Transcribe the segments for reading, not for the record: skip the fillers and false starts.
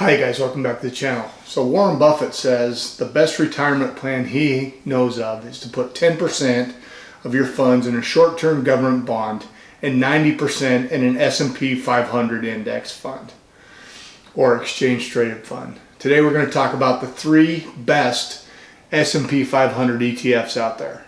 Hi guys, welcome back to the channel. So Warren Buffett says the best retirement plan he knows of is to put 10% of your funds in a short-term government bond and 90% in an S&P 500 index fund or exchange traded fund. Today we're going to talk about the three best S&P 500 ETFs out there.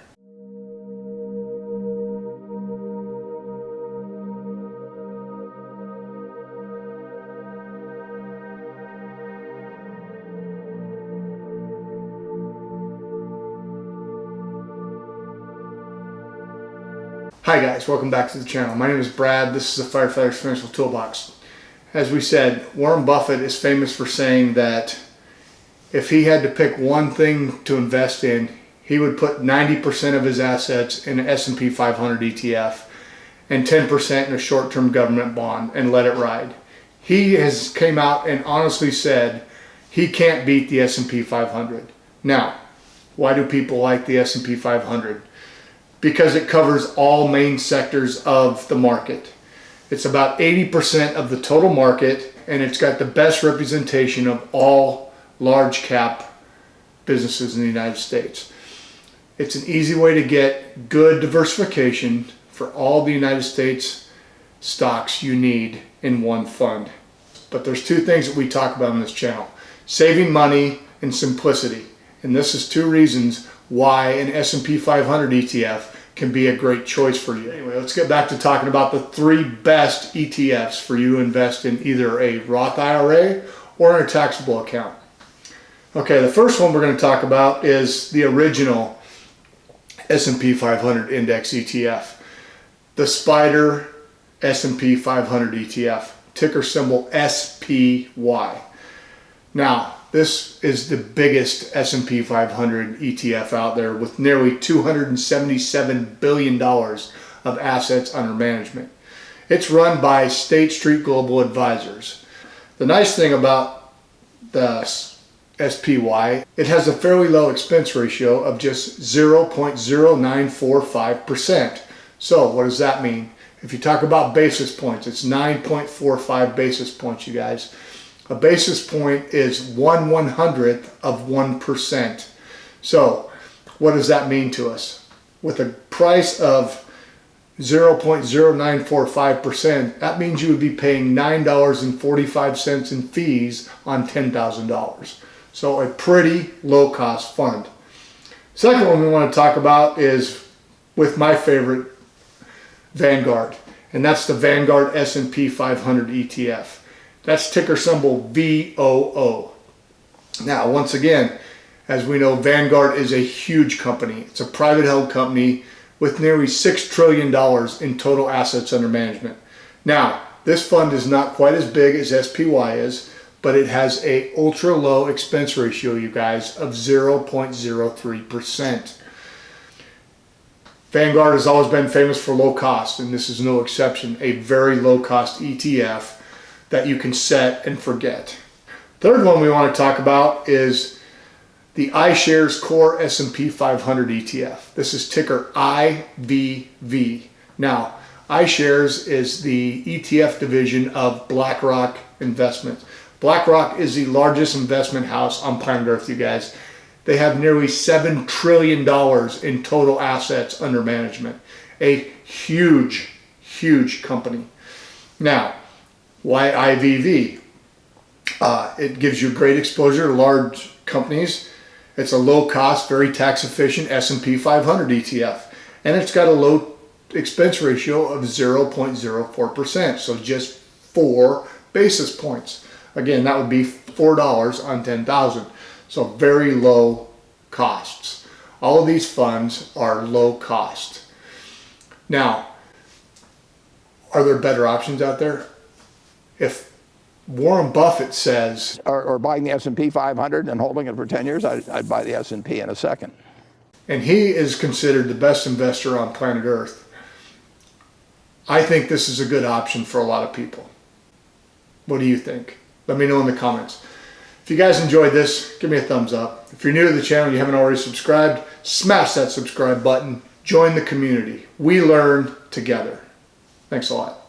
Hi guys, welcome back to the channel. My name is Brad. This is the Firefighter's Financial Toolbox. As we said, Warren Buffett is famous for saying that if he had to pick one thing to invest in, he would put 90% of his assets in an S&P 500 ETF and 10% in a short-term government bond and let it ride. He has came out and honestly said he can't beat the S&P 500. Now, why do people like the S&P 500? Because it covers all main sectors of the market. It's about 80% of the total market, and it's got the best representation of all large cap businesses in the United States. It's an easy way to get good diversification for all the United States stocks you need in one fund. But there's two things that we talk about on this channel: saving money and simplicity. And this is two reasons why an S&P 500 ETF can be a great choice for you. Anyway, let's get back to talking about the three best ETFs for you to invest in either a Roth IRA or in a taxable account. Okay, the first one we're going to talk about is the original S&P 500 index ETF, the Spider S&P 500 ETF, ticker symbol SPY. Now, this is the biggest S&P 500 ETF out there with nearly $277 billion of assets under management. It's run by State Street Global Advisors. The nice thing about the SPY, it has a fairly low expense ratio of just 0.0945%. So what does that mean? If you talk about basis points, it's 9.45 basis points, you guys. A basis point is 1/100th of 1%. So what does that mean to us? With a price of 0.0945%, that means you would be paying $9.45 in fees on $10,000. So a pretty low cost fund. Second one we want to talk about is with my favorite, Vanguard, and that's the Vanguard S&P 500 ETF. That's ticker symbol VOO. Now, once again, as we know, Vanguard is a huge company. It's a private held company with nearly $6 trillion in total assets under management. Now, this fund is not quite as big as SPY is, but it has a ultra low expense ratio, you guys, of 0.03%. Vanguard has always been famous for low cost, and this is no exception. A very low cost ETF that you can set and forget. Third one we want to talk about is the iShares Core S&P 500 ETF. This is ticker IVV. Now, iShares is the ETF division of BlackRock Investments. BlackRock is the largest investment house on planet Earth, you guys. They have nearly $7 trillion in total assets under management. A huge, huge company. Now, why IVV? It gives you great exposure to large companies. It's a low cost, very tax efficient S&P 500 ETF. And it's got a low expense ratio of 0.04%. So just 4 basis points. Again, that would be $4 on 10,000. So very low costs. All of these funds are low cost. Now, are there better options out there? If Warren Buffett says, or buying the S&P 500 and holding it for 10 years, I'd buy the S&P in a second. And he is considered the best investor on planet Earth, I think this is a good option for a lot of people. What do you think? Let me know in the comments. If you guys enjoyed this, give me a thumbs up. If you're new to the channel and you haven't already subscribed, smash that subscribe button. Join the community. We learn together. Thanks a lot.